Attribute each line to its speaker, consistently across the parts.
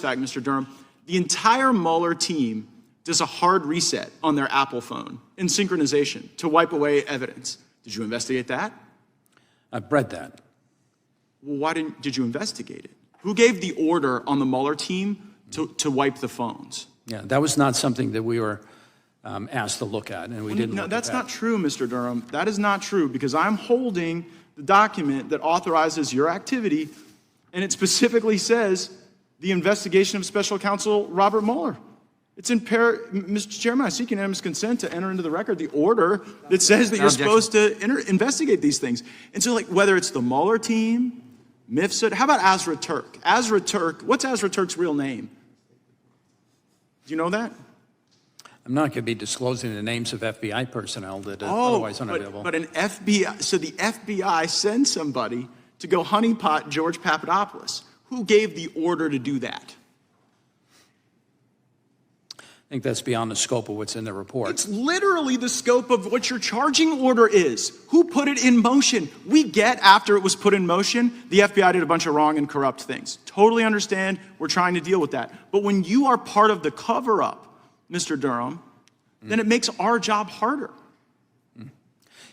Speaker 1: fact, Mr. Durham, the entire Mueller team does a hard reset on their Apple phone in synchronization to wipe away evidence. Did you investigate that?
Speaker 2: I've read that.
Speaker 1: Well, why did you investigate it? Who gave the order on the Mueller team to wipe the phones?
Speaker 2: Yeah, that was not something that we were asked to look at, and we didn't.
Speaker 1: No, that's not true, Mr. Durham. That is not true, because I'm holding the document that authorizes your activity, and it specifically says the investigation of Special Counsel Robert Mueller. It's in Mr. Chairman, I seek unanimous consent to enter into the record the order that says that you're supposed to investigate these things. And so, like, whether it's the Mueller team, MIFSUD, how about Azra Turk? Azra Turk, what's Azra Turk's real name? Do you know that?
Speaker 2: I'm not going to be disclosing the names of FBI personnel that are otherwise unavailable.
Speaker 1: But an FBI, so the FBI sends somebody to go honeypot George Papadopoulos. Who gave the order to do that?
Speaker 2: I think that's beyond the scope of what's in the report.
Speaker 1: It's literally the scope of what your charging order is. Who put it in motion? We get after it was put in motion, the FBI did a bunch of wrong and corrupt things. Totally understand. We're trying to deal with that. But when you are part of the cover-up, Mr. Durham, then it makes our job harder.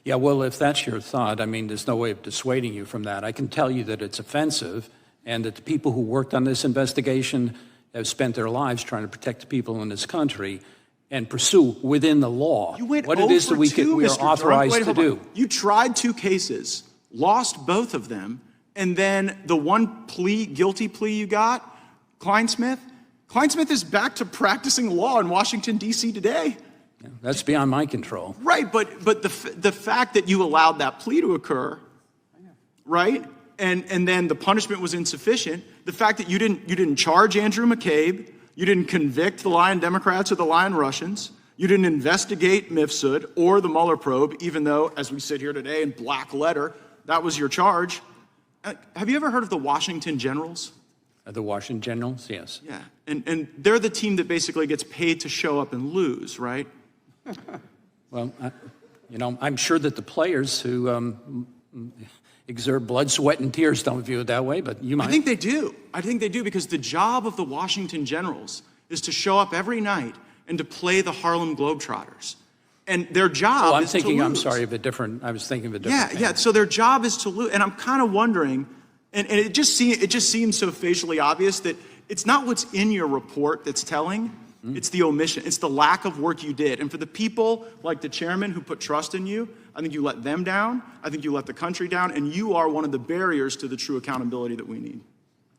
Speaker 2: Yeah, well, if that's your thought, I mean, there's no way of dissuading you from that. I can tell you that it's offensive and that the people who worked on this investigation have spent their lives trying to protect the people in this country and pursue within the law what it is that we are authorized to do.
Speaker 1: You tried 2 cases, lost both of them, and then the one guilty plea you got, Kleinsmith is back to practicing law in Washington, D.C. today.
Speaker 2: Yeah, that's beyond my control.
Speaker 1: Right, but the fact that you allowed that plea to occur, right, and then the punishment was insufficient, the fact that you didn't charge Andrew McCabe, you didn't convict the lying Democrats or the lying Russians, you didn't investigate MIFSUD or the Mueller probe, even though, as we sit here today in black letter, that was your charge. Have you ever heard of the Washington Generals?
Speaker 2: The Washington Generals, yes.
Speaker 1: Yeah, and they're the team that basically gets paid to show up and lose, right?
Speaker 2: Well, you know, I'm sure that the players who exert blood, sweat, and tears don't view it that way, but you might.
Speaker 1: I think they do. I think they do, because the job of the Washington Generals is to show up every night and to play the Harlem Globetrotters. And their job is to lose.
Speaker 2: I'm sorry, of a different, I was thinking of a different thing.
Speaker 1: Yeah, so their job is to lose. And I'm kind of wondering, and it just seems so facially obvious that it's not what's in your report that's telling, it's the omission, it's the lack of work you did. And for the people like the chairman who put trust in you, I think you let them down, I think you let the country down, and you are one of the barriers to the true accountability that we need.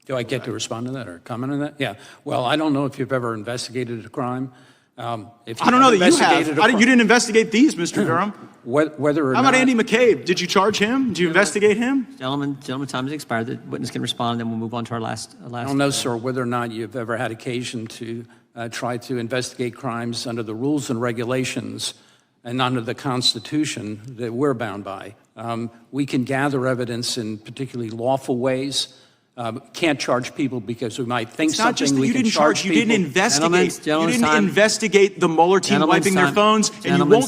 Speaker 2: Do I get to respond to that or comment on that? Yeah, well, I don't know if you've ever investigated a crime.
Speaker 1: I don't know that you have. You didn't investigate these, Mr. Durham.
Speaker 2: Whether or
Speaker 1: How about Andy McCabe? Did you charge him? Did you investigate him?
Speaker 3: Gentlemen, time has expired. The witness can respond, and then we'll move on to our last.
Speaker 2: I don't know, sir, whether or not you've ever had occasion to try to investigate crimes under the rules and regulations and under the Constitution that we're bound by. We can gather evidence in particularly lawful ways. Can't charge people because we might think
Speaker 1: it's not
Speaker 2: something.
Speaker 1: Just that
Speaker 2: we
Speaker 1: you
Speaker 2: can
Speaker 1: didn't
Speaker 2: charge
Speaker 1: you didn't investigate. You didn't investigate the Mueller team wiping their phones, and you won't.